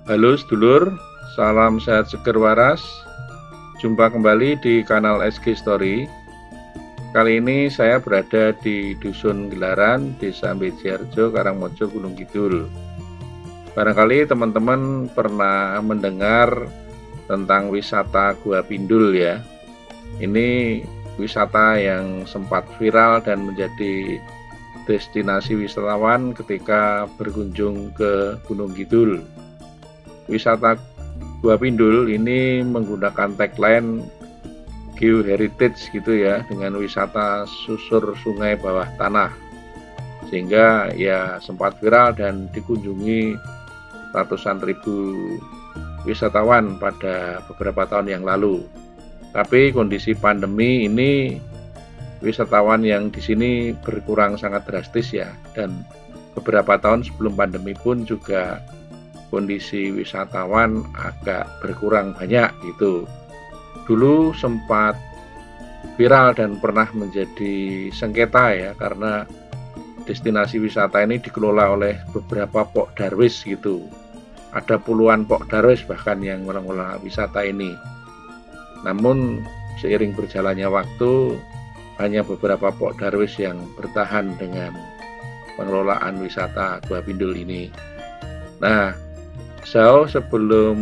Halo sedulur, salam sehat seger waras. Jumpa kembali di kanal SG Story. Kali ini saya berada di Dusun Gelaran, Desa Bejiharjo, Karangmojo, Gunung Kidul. Barangkali teman-teman pernah mendengar tentang wisata Gua Pindul ya. Ini wisata yang sempat viral dan menjadi destinasi wisatawan ketika berkunjung ke Gunung Kidul. Wisata Gua Pindul ini menggunakan tagline geoheritage gitu ya, dengan wisata susur sungai bawah tanah, sehingga ya sempat viral dan dikunjungi ratusan ribu wisatawan pada beberapa tahun yang lalu. Tapi kondisi pandemi ini wisatawan yang di sini berkurang sangat drastis ya, dan beberapa tahun sebelum pandemi pun juga kondisi wisatawan agak berkurang banyak gitu. Dulu sempat viral dan pernah menjadi sengketa ya, karena destinasi wisata ini dikelola oleh beberapa Pok Darwis gitu. Ada puluhan Pok Darwis bahkan yang mengelola wisata ini. Namun seiring berjalannya waktu, hanya beberapa Pok Darwis yang bertahan dengan pengelolaan wisata Gua Pindul ini. Nah, sebelum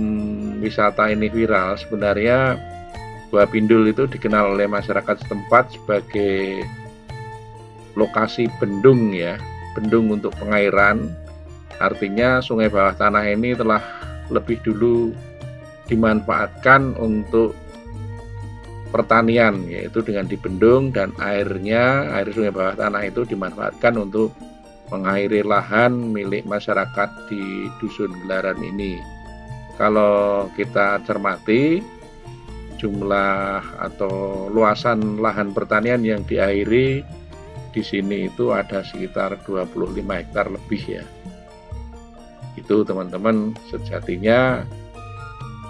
wisata ini viral, sebenarnya Gua Pindul itu dikenal oleh masyarakat setempat sebagai lokasi bendung ya, bendung untuk pengairan. Artinya sungai bawah tanah ini telah lebih dulu dimanfaatkan untuk pertanian, yaitu dengan dibendung, dan air sungai bawah tanah itu dimanfaatkan untuk mengairi lahan milik masyarakat di Dusun Gelaran ini. Kalau kita cermati, jumlah atau luasan lahan pertanian yang diairi di sini itu ada sekitar 25 hektar lebih ya. Itu teman-teman, sejatinya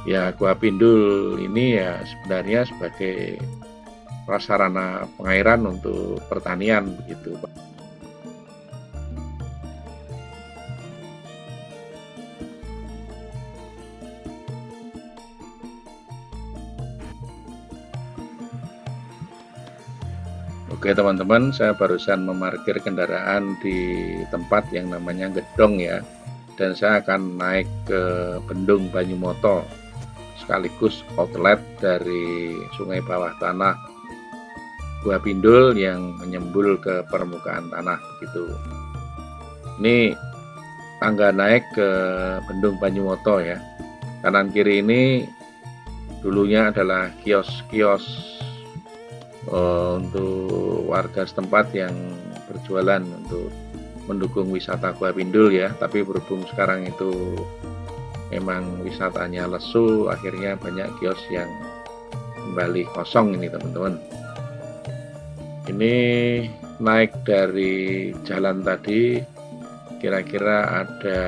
ya Gua Pindul ini ya sebenarnya sebagai prasarana pengairan untuk pertanian begitu. Oke teman-teman, saya barusan memarkir kendaraan di tempat yang namanya Gedong ya, dan saya akan naik ke Bendung Banyumoto, sekaligus outlet dari sungai bawah tanah Gua Pindul yang menyembul ke permukaan tanah begitu. Ini tangga naik ke Bendung Banyumoto ya. Kanan kiri ini dulunya adalah kios-kios untuk warga setempat yang berjualan untuk mendukung wisata Gua Pindul ya. Tapi berhubung sekarang itu memang wisatanya lesu, akhirnya banyak kios yang kembali kosong ini teman-teman. Ini naik dari jalan tadi kira-kira ada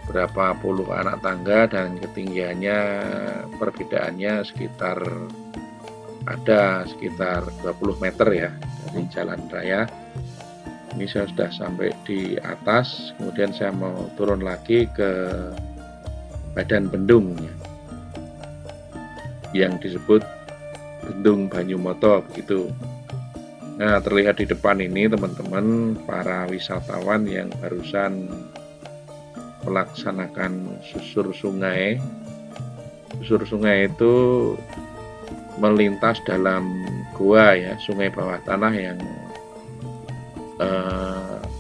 berapa puluh anak tangga, dan ketinggiannya perbedaannya sekitar 20 meter ya dari jalan raya. Ini saya sudah sampai di atas, kemudian saya mau turun lagi ke badan bendung ya, yang disebut Bendung Banyumoto begitu. Nah, terlihat di depan ini teman-teman para wisatawan yang barusan melaksanakan susur sungai. Susur sungai itu melintas dalam gua ya, sungai bawah tanah yang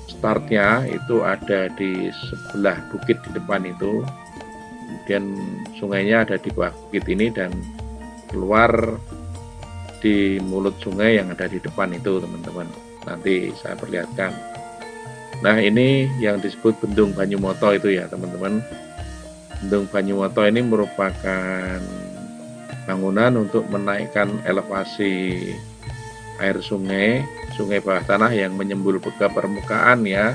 startnya itu ada di sebelah bukit di depan itu, kemudian sungainya ada di bawah bukit ini dan keluar di mulut sungai yang ada di depan itu teman-teman. Nanti saya perlihatkan. Nah, ini yang disebut Bendung Banyumoto itu ya teman-teman. Bendung Banyumoto ini merupakan bangunan untuk menaikkan elevasi air sungai bawah tanah yang menyembul ke permukaan ya.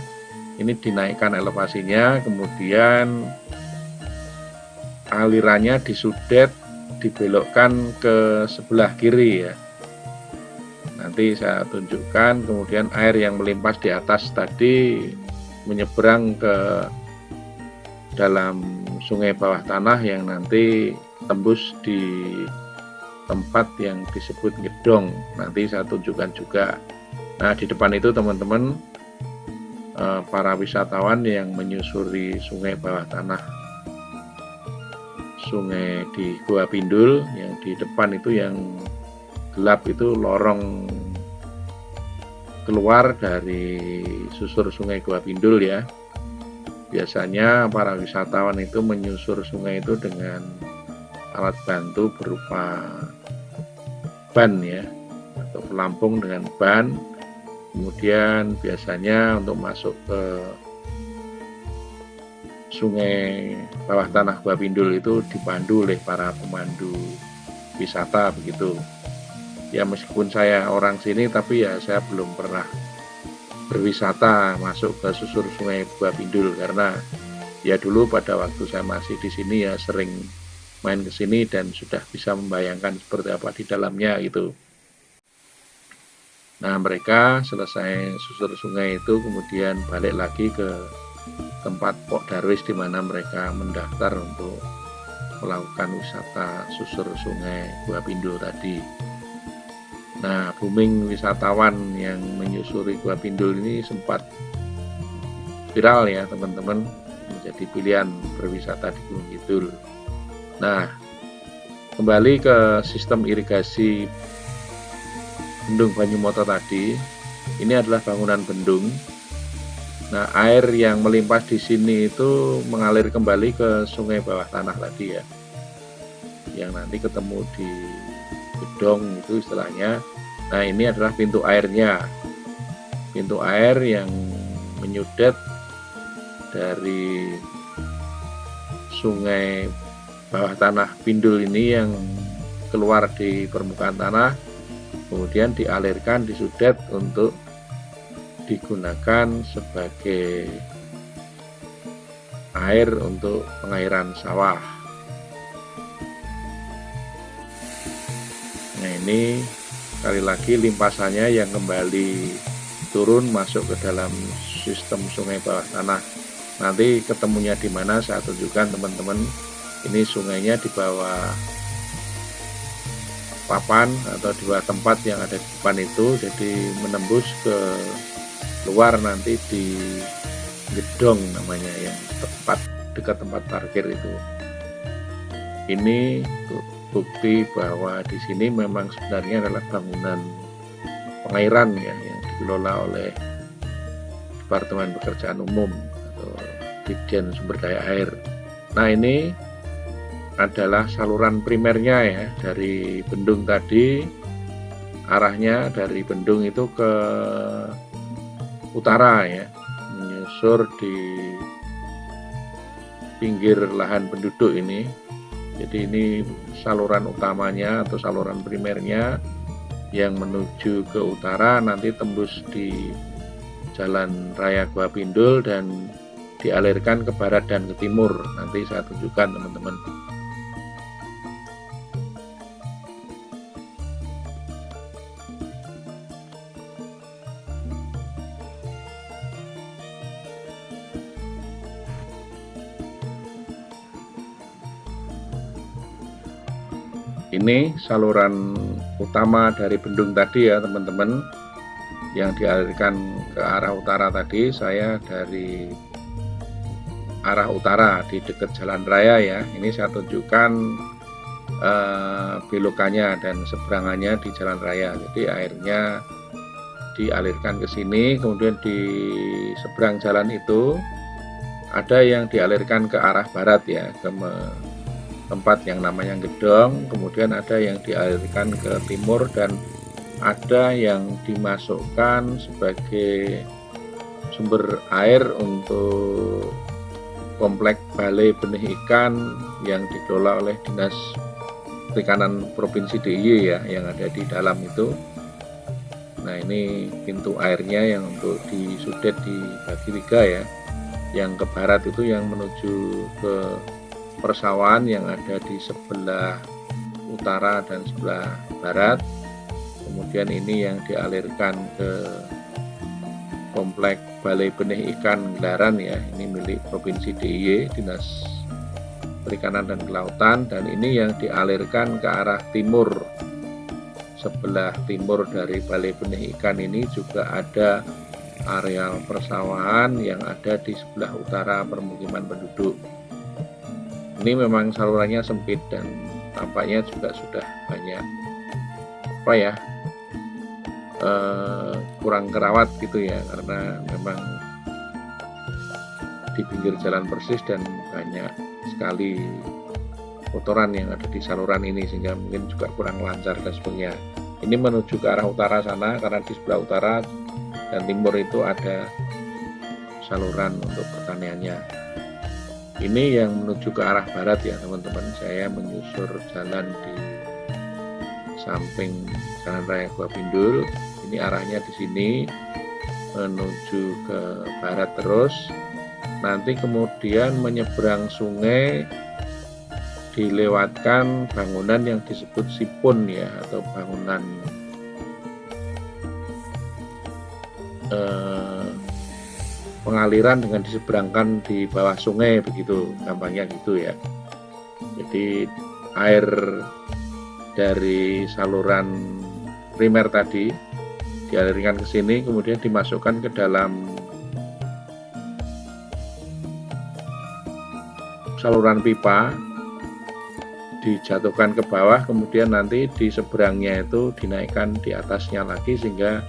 Ini dinaikkan elevasinya, kemudian alirannya disudet, dibelokkan ke sebelah kiri ya. Nanti saya tunjukkan. Kemudian air yang melimpas di atas tadi menyeberang ke dalam sungai bawah tanah yang nanti tembus di tempat yang disebut Gedong. Nanti saya tunjukkan juga. Nah, di depan itu teman-teman, para wisatawan yang menyusuri sungai bawah tanah, sungai di Gua Pindul. Yang di depan itu yang gelap itu lorong keluar dari susur sungai Gua Pindul ya. Biasanya para wisatawan itu menyusur sungai itu dengan alat bantu berupa ban ya, atau pelampung dengan ban. Kemudian biasanya untuk masuk ke sungai bawah tanah Gua Pindul itu dipandu oleh para pemandu wisata begitu. Ya meskipun saya orang sini, tapi ya saya belum pernah berwisata masuk ke susur sungai Gua Pindul, karena ya dulu pada waktu saya masih di sini ya sering main ke sini dan sudah bisa membayangkan seperti apa di dalamnya gitu. Nah, mereka selesai susur sungai itu kemudian balik lagi ke tempat Pok Darwis di mana mereka mendaftar untuk melakukan wisata susur sungai Gua Pindul tadi. Nah, booming wisatawan yang menyusuri Gua Pindul ini sempat viral ya teman-teman, menjadi pilihan berwisata di Gunung Kidul. Nah, kembali ke sistem irigasi Bendung Banyumoto tadi. Ini adalah bangunan bendung. Nah, air yang melimpah di sini itu mengalir kembali ke sungai bawah tanah tadi ya, yang nanti ketemu di Gedong itu istilahnya. Nah, ini adalah pintu airnya, pintu air yang menyudet dari sungai bawah tanah Pindul ini yang keluar di permukaan tanah, kemudian dialirkan, disudet untuk digunakan sebagai air untuk pengairan sawah. Nah, ini sekali lagi limpasannya yang kembali turun masuk ke dalam sistem sungai bawah tanah. Nanti ketemunya di mana saya tunjukkan teman-teman. Ini sungainya di bawah papan atau di bawah tempat yang ada di depan itu, jadi menembus ke luar nanti di Gedong namanya, yang tepat dekat tempat parkir itu. Ini bukti bahwa di sini memang sebenarnya adalah bangunan pengairan ya, yang dikelola oleh Departemen Pekerjaan Umum atau Ditjen Sumber Daya Air. Nah, ini adalah saluran primernya ya, dari bendung tadi, arahnya dari bendung itu ke utara ya, menyusur di pinggir lahan penduduk ini. Jadi ini saluran utamanya atau saluran primernya yang menuju ke utara, nanti tembus di Jalan Raya Gua Pindul dan dialirkan ke barat dan ke timur. Nanti saya tunjukkan teman-teman. Ini saluran utama dari bendung tadi ya teman-teman, yang dialirkan ke arah utara tadi. Saya dari arah utara di dekat jalan raya ya, ini saya tunjukkan belokannya dan seberangannya di jalan raya. Jadi airnya dialirkan ke sini, kemudian di seberang jalan itu ada yang dialirkan ke arah barat ya, ke tempat yang namanya Gedong, kemudian ada yang dialirkan ke timur, dan ada yang dimasukkan sebagai sumber air untuk komplek Balai Benih Ikan yang dikelola oleh Dinas Perikanan Provinsi DIY ya, yang ada di dalam itu. Nah, ini pintu airnya yang untuk disudet dibagi tiga ya. Yang ke barat itu yang menuju ke persawahan yang ada di sebelah utara dan sebelah barat. Kemudian ini yang dialirkan ke komplek Balai Benih Ikan Gelaran ya, ini milik Provinsi DIY, Dinas Perikanan dan Kelautan, dan ini yang dialirkan ke arah timur. Sebelah timur dari Balai Benih Ikan ini juga ada areal persawahan yang ada di sebelah utara permukiman penduduk. Ini memang salurannya sempit dan tampaknya juga sudah banyak kurang kerawat gitu ya, karena memang di pinggir jalan persis dan banyak sekali kotoran yang ada di saluran ini sehingga mungkin juga kurang lancar dan sebagainya. Ini menuju ke arah utara sana karena di sebelah utara dan timur itu ada saluran untuk pertaniannya. Ini yang menuju ke arah barat ya teman-teman. Saya menyusur jalan di samping Jalan Raya Gua Pindul. Ini arahnya di sini menuju ke barat terus. Nanti kemudian menyeberang sungai dilewatkan bangunan yang disebut sipun ya, atau bangunan pengaliran dengan diseberangkan di bawah sungai, begitu gampangnya gitu ya. Jadi air dari saluran primer tadi dialirkan ke sini, kemudian dimasukkan ke dalam saluran pipa, dijatuhkan ke bawah, kemudian nanti di seberangnya itu dinaikkan di atasnya lagi sehingga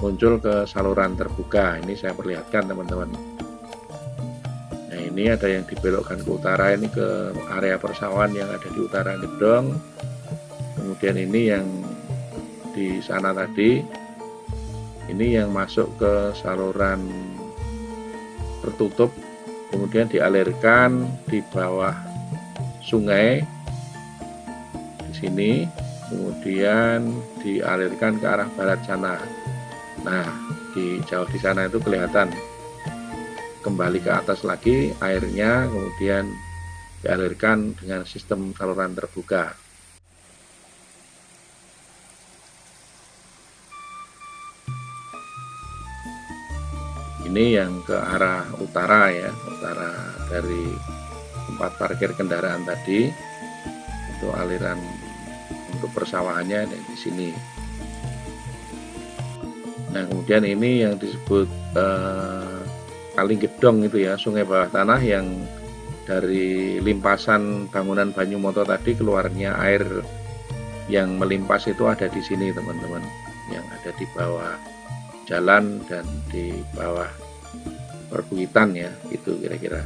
muncul ke saluran terbuka. Ini saya perlihatkan teman-teman. Nah, ini ada yang dibelokkan ke utara, ini ke area persawahan yang ada di utara gedung. Kemudian ini yang di sana tadi, ini yang masuk ke saluran tertutup, kemudian dialirkan di bawah sungai di sini, kemudian dialirkan ke arah barat sana. Nah, di jauh di sana itu kelihatan kembali ke atas lagi airnya, kemudian dialirkan dengan sistem saluran terbuka. Ini yang ke arah utara ya, utara dari tempat parkir kendaraan tadi. Itu aliran untuk persawahannya di sini. Nah, kemudian ini yang disebut Kali Gedong itu ya, sungai bawah tanah yang dari limpasan bangunan Banyumoto tadi keluarnya air yang melimpas itu ada di sini teman-teman, yang ada di bawah jalan dan di bawah perbukitan ya, itu kira-kira.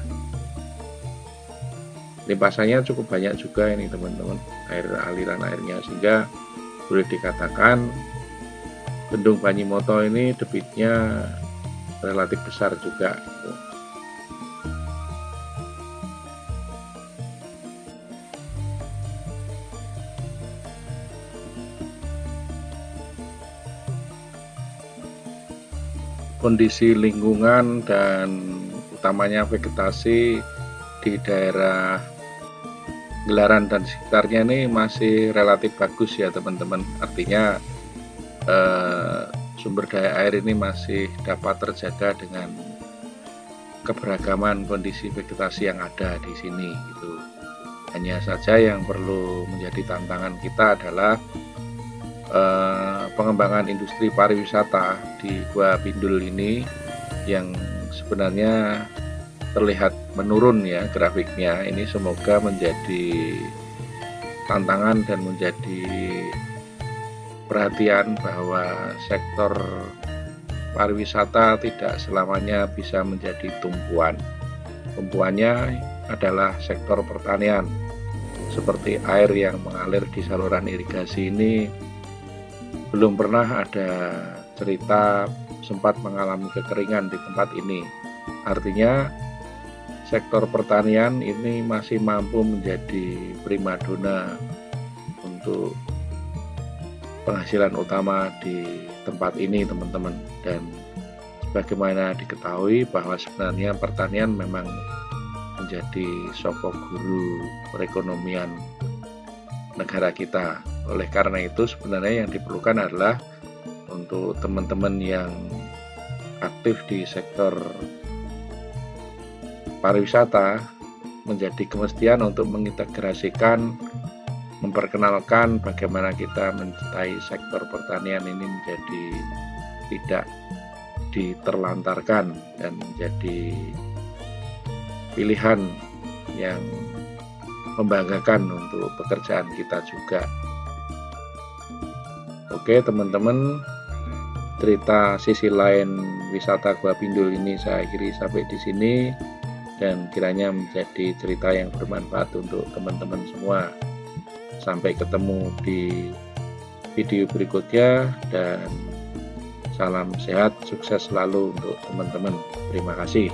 Limpasannya cukup banyak juga ini teman-teman, aliran airnya, sehingga boleh dikatakan Bendung Banyumoto ini debitnya relatif besar juga. Kondisi lingkungan dan utamanya vegetasi di daerah Gelaran dan sekitarnya ini masih relatif bagus ya teman-teman. Artinya sumber daya air ini masih dapat terjaga dengan keberagaman kondisi vegetasi yang ada di sini gitu. Hanya saja yang perlu menjadi tantangan kita adalah pengembangan industri pariwisata di Gua Pindul ini yang sebenarnya terlihat menurun ya grafiknya. Ini semoga menjadi tantangan dan menjadi perhatian bahwa sektor pariwisata tidak selamanya bisa menjadi tumpuan. Tumpuannya adalah sektor pertanian, seperti air yang mengalir di saluran irigasi ini. Belum pernah ada cerita sempat mengalami kekeringan di tempat ini. Artinya sektor pertanian ini masih mampu menjadi primadona untuk penghasilan utama di tempat ini teman-teman. Dan bagaimana diketahui bahwa sebenarnya pertanian memang menjadi sokok guru perekonomian negara kita. Oleh karena itu sebenarnya yang diperlukan adalah untuk teman-teman yang aktif di sektor pariwisata menjadi kemestian untuk mengintegrasikan, memperkenalkan bagaimana kita mencintai sektor pertanian ini menjadi tidak diterlantarkan dan menjadi pilihan yang membanggakan untuk pekerjaan kita juga. Oke teman-teman, cerita sisi lain wisata Gua Pindul ini saya akhiri sampai di sini, dan kiranya menjadi cerita yang bermanfaat untuk teman-teman semua. Sampai ketemu di video berikutnya, dan salam sehat, sukses selalu untuk teman-teman. Terima kasih.